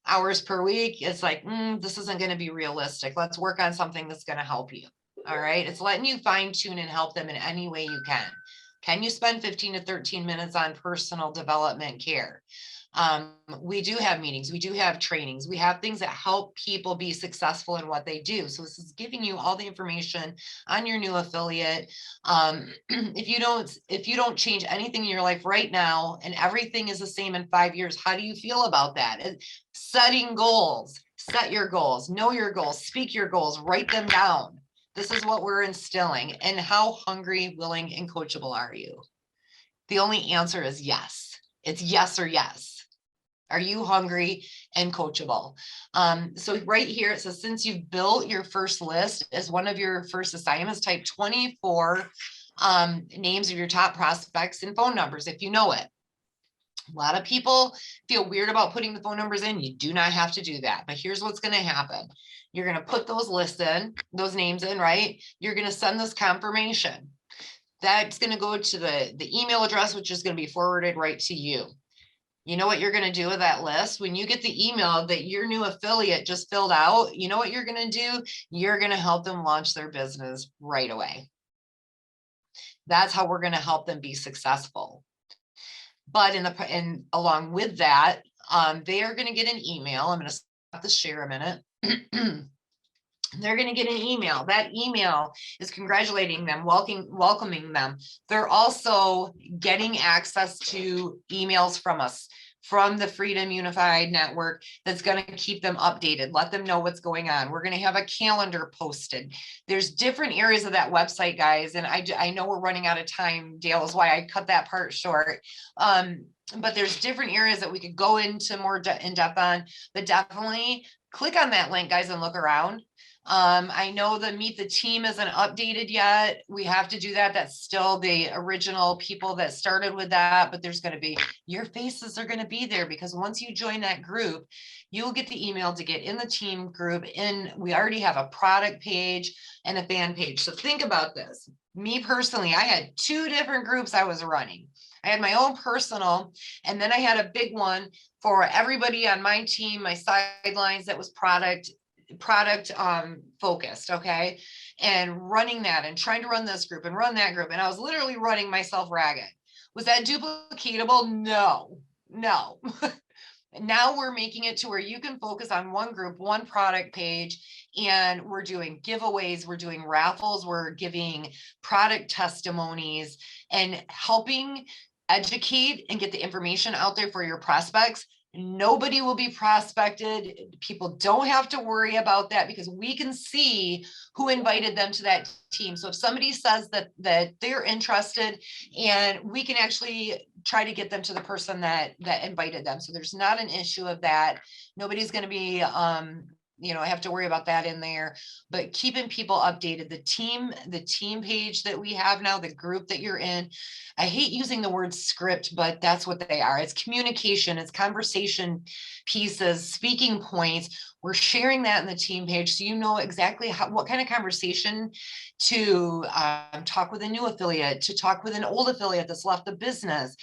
hours per week, it's like, this isn't going to be realistic. Let's work on something that's going to help you. All right. It's letting you fine tune and help them in any way you can. Can you spend 15 to 13 minutes on personal development care? We do have meetings, we do have trainings, we have things that help people be successful in what they do. So this is giving you all the information on your new affiliate. If you don't change anything in your life right now and everything is the same in 5 years, how do you feel about that? Setting goals, set your goals, know your goals, speak your goals, write them down. This is what we're instilling. And how hungry, willing, and coachable are you? The only answer is yes. It's yes or yes. Are you hungry and coachable? So right here, it says, since you've built your first list as one of your first assignments, type 24 names of your top prospects and phone numbers if you know it. A lot of people feel weird about putting the phone numbers in. You do not have to do that. But here's what's going to happen. You're going to put those lists in, those names in, right? You're going to send this confirmation. That's going to go to the email address, which is going to be forwarded right to you. You know what you're going to do with that list? When you get the email that your new affiliate just filled out, you know what you're going to do? You're going to help them launch their business right away. That's how we're going to help them be successful. But along with that, they are going to get an email. I'm going to stop the share a minute. They're going to get an email. That email is congratulating them, welcoming them. They're also getting access to emails from us, from the Freedom Unified Network, that's going to keep them updated, let them know what's going on. We're going to have a calendar posted. There's different areas of that website, guys. And I know we're running out of time, Dale, is why I cut that part short. But there's different areas that we could go into more in depth on, but definitely click on that link, guys, and look around. I know the Meet the Team isn't updated yet. We have to do that. That's still the original people that started with that, but there's going to be, your faces are going to be there, because once you join that group, you'll get the email to get in the team group. And we already have a product page and a fan page. So think about this. Me personally, I had 2 different groups I was running. I had my own personal, and then I had a big one for everybody on my team, my sidelines, that was product focused. Okay. And running that and trying to run this group and run that group. And I was literally running myself ragged. Was that duplicatable? No. Now we're making it to where you can focus on one group, one product page, and we're doing giveaways, we're doing raffles, we're giving product testimonies and helping educate and get the information out there for your prospects. Nobody will be prospected. People don't have to worry about that, because we can see who invited them to that team. So if somebody says that they're interested, and we can actually try to get them to the person that invited them. So there's not an issue of that. Nobody's going to be have to worry about that in there, but keeping people updated, the team page that we have now, the group that you're in. I hate using the word script, but that's what they are. It's communication, it's conversation pieces, speaking points. We're sharing that in the team page, so you know exactly what kind of conversation to talk with a new affiliate, to talk with an old affiliate that's left the business,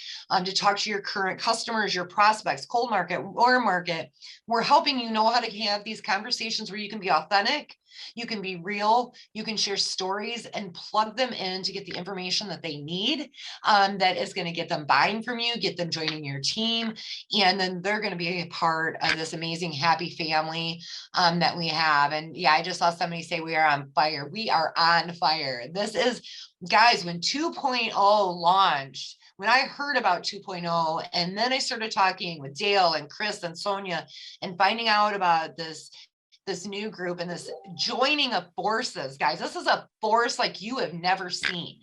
to talk to your current customers, your prospects, cold market, warm market. We're helping you know how to have these conversations where you can be authentic, you can be real, you can share stories and plug them in to get the information that they need, that is going to get them buying from you, get them joining your team, and then they're going to be a part of this amazing happy family that we have. And yeah, I just saw somebody say we are on fire. We are on fire. This is, guys, when 2.0 launched, when I heard about 2.0, and then I started talking with Dale and Chris and Sonia and finding out about this new group and this joining of forces, guys, this is a force like you have never seen.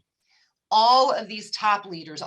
All of these top leaders,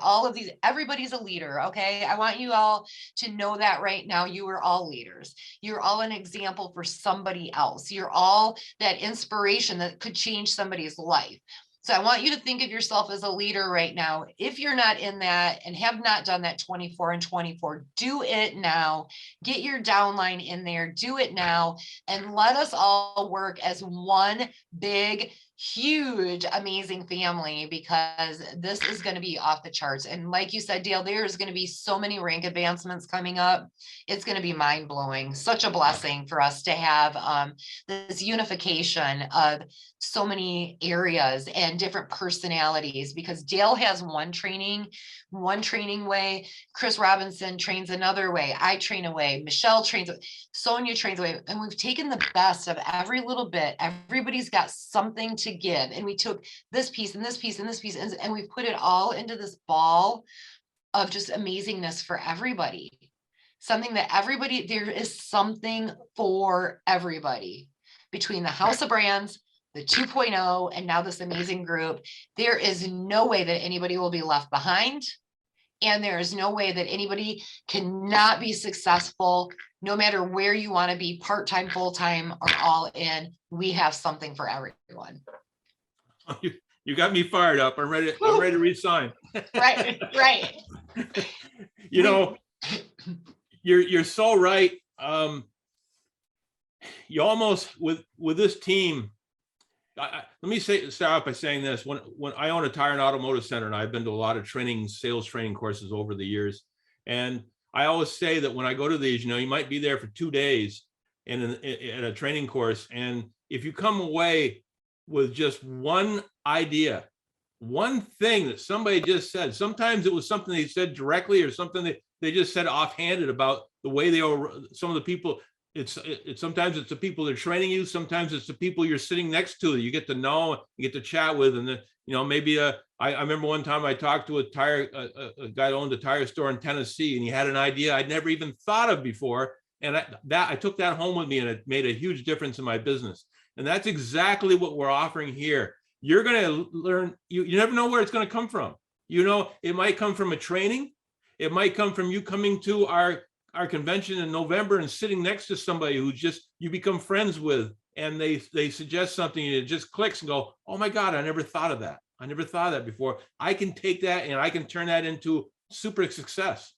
everybody's a leader. Okay. I want you all to know that right now. You are all leaders. You're all an example for somebody else. You're all that inspiration that could change somebody's life. So I want you to think of yourself as a leader right now. If you're not in that and have not done that 24 and 24, do it now. Get your downline in there, do it now, and let us all work as one big, huge, amazing family, because this is going to be off the charts. And like you said, Dale, there's going to be so many rank advancements coming up. It's going to be mind blowing. Such a blessing for us to have this unification of so many areas and different personalities, because Dale has one training way, Chris Robinson trains another way, I train away, Michelle trains, Sonia trains away, and we've taken the best of every little bit. Everybody's got something to give, and we took this piece and this piece and this piece, and we put it all into this ball of just amazingness for everybody. Something that everybody, there is something for everybody between the House of Brands, the 2.0, and now this amazing group. There is no way that anybody will be left behind. And there is no way that anybody cannot be successful, no matter where you want to be, part-time, full-time, or all in. We have something for everyone. You got me fired up. I'm ready to resign. Right. You're so right. You almost, with this team, let me start off by saying this. When I own a tire and automotive center, and I've been to a lot of sales training courses over the years, and I always say that when I go to these, you might be there for 2 days in a training course, and if you come away with just one idea, one thing that somebody just said, sometimes it was something they said directly or something that they just said offhanded about the way they are. Some of the people, sometimes it's the people that are training you, sometimes it's the people you're sitting next to that you get to know, you get to chat with, and maybe I remember one time I talked to a guy that owned a tire store in Tennessee, and he had an idea I'd never even thought of before, and I took that home with me, and it made a huge difference in my business. And that's exactly what we're offering here. You're going to learn. You never know where it's going to come from. It might come from a training. It might come from you coming to our convention in November and sitting next to somebody who you become friends with, and they suggest something and it just clicks and go, oh my God, I never thought of that. I never thought of that before. I can take that and I can turn that into super success,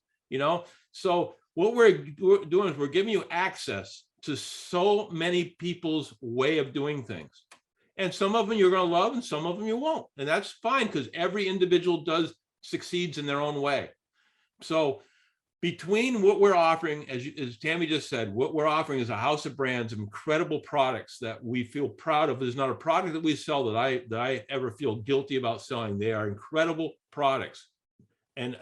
So what we're doing is we're giving you access to so many people's way of doing things. And some of them you're going to love and some of them you won't. And that's fine, because every individual succeeds in their own way. So between what we're offering, as Tammy just said, what we're offering is a house of brands of incredible products that we feel proud of. There's not a product that we sell that I ever feel guilty about selling. They are incredible products. And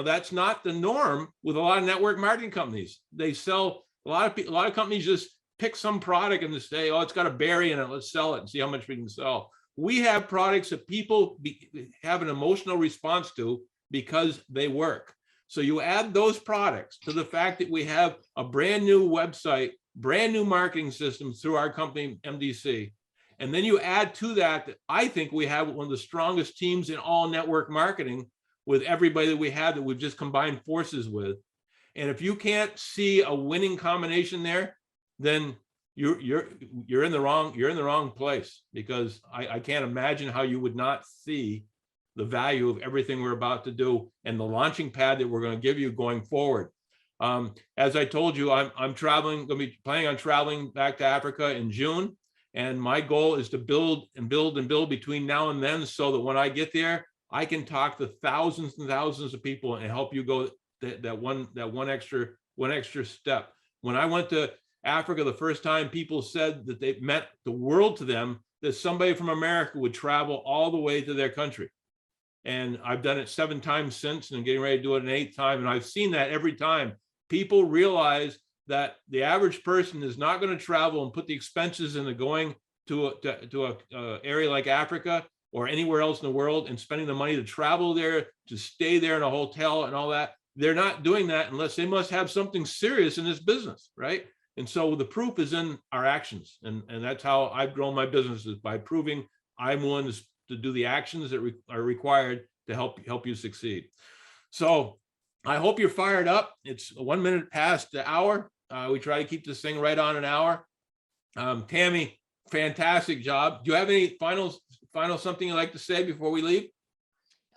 that's not the norm with a lot of network marketing companies. They sell, a lot of companies just pick some product and they say, oh, it's got a berry in it, let's sell it and see how much we can sell. We have products that people have an emotional response to because they work. So you add those products to the fact that we have a brand new website, brand new marketing system through our company, MDC. And then you add to that I think we have one of the strongest teams in all network marketing, with everybody that we have that we've just combined forces with. And if you can't see a winning combination there, then you're in the wrong place, because I can't imagine how you would not see the value of everything we're about to do and the launching pad that we're going to give you going forward. As I told you, I'm traveling, going to be planning on traveling back to Africa in June. And my goal is to build and build and build between now and then, so that when I get there, I can talk to thousands and thousands of people and help you go that one extra step. When I went to Africa the first time, people said that they meant the world to them that somebody from America would travel all the way to their country. And I've done it 7 times since, and I'm getting ready to do it an 8th time. And I've seen that every time. People realize that the average person is not going to travel and put the expenses into going to a area like Africa or anywhere else in the world and spending the money to travel there, to stay there in a hotel and all that. They're not doing that unless they must have something serious in this business, right? And so the proof is in our actions. And that's how I've grown my business, is by proving I'm willing to do the actions that are required to help you succeed. So I hope you're fired up. It's 1 minute past the hour. We try to keep this thing right on an hour. Tammy, fantastic job. Do you have any final something you'd like to say before we leave?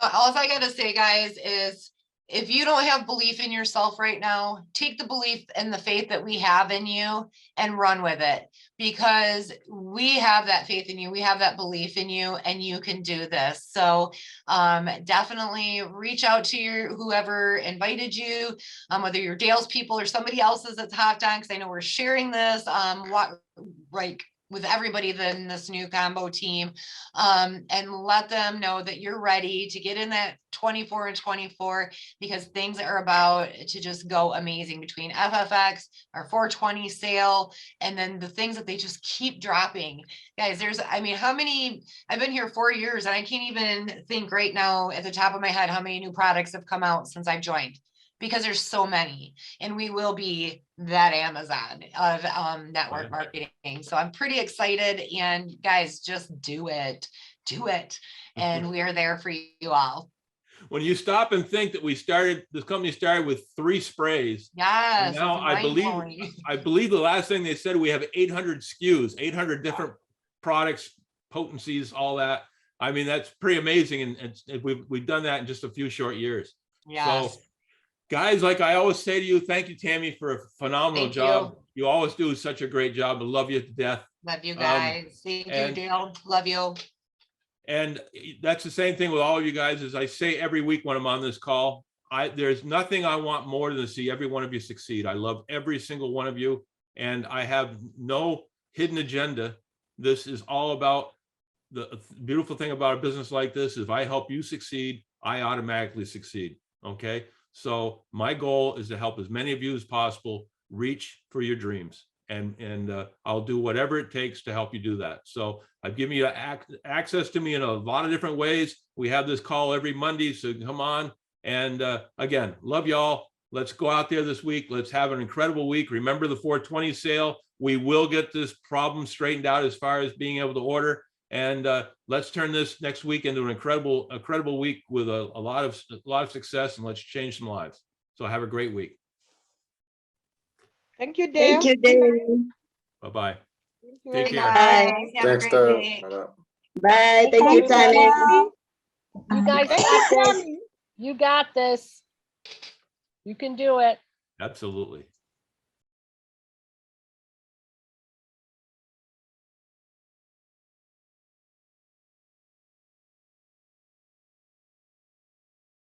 All I gotta say, guys, is if you don't have belief in yourself right now, take the belief and the faith that we have in you and run with it, because we have that faith in you. We have that belief in you, and you can do this. So definitely reach out to whoever invited you, whether you're Dale's people or somebody else's that's hopped on, because I know we're sharing this with everybody in this new combo team, and let them know that you're ready to get in that 24 and 24, because things are about to just go amazing between FFX, our 420 sale, and then the things that they just keep dropping. Guys, how many, I've been here 4 years, and I can't even think right now at the top of my head how many new products have come out since I've joined, because there's so many, and we will be that Amazon of network marketing. So I'm pretty excited, and guys, just do it. And we are there for you all. When you stop and think that this company started with 3 sprays. Yes. Now I believe the last thing they said, we have 800 SKUs, 800 different products, potencies, all that. I mean, that's pretty amazing. And we've done that in just a few short years. Yes. So guys, like I always say to you, thank you, Tammy, for a phenomenal job. You always do such a great job. I love you to death. Love you guys. Thank you, Dale. Love you. And that's the same thing with all of you guys. As I say every week when I'm on this call, there's nothing I want more than to see every one of you succeed. I love every single one of you, and I have no hidden agenda. This is all about the beautiful thing about a business like this is if I help you succeed, I automatically succeed. Okay. So my goal is to help as many of you as possible reach for your dreams. And I'll do whatever it takes to help you do that. So I've given you access to me in a lot of different ways. We have this call every Monday, so come on. And again, love y'all. Let's go out there this week. Let's have an incredible week. Remember the 420 sale. We will get this problem straightened out as far as being able to order. And let's turn this next week into an incredible week with a lot of success, and let's change some lives. So have a great week. Thank you, Dale. Thank you, Dale. Bye-bye. Take care. Bye. Have Thanks, a great week. Bye. Thank you, Tammy. You guys got this. You got this. You can do it. Absolutely.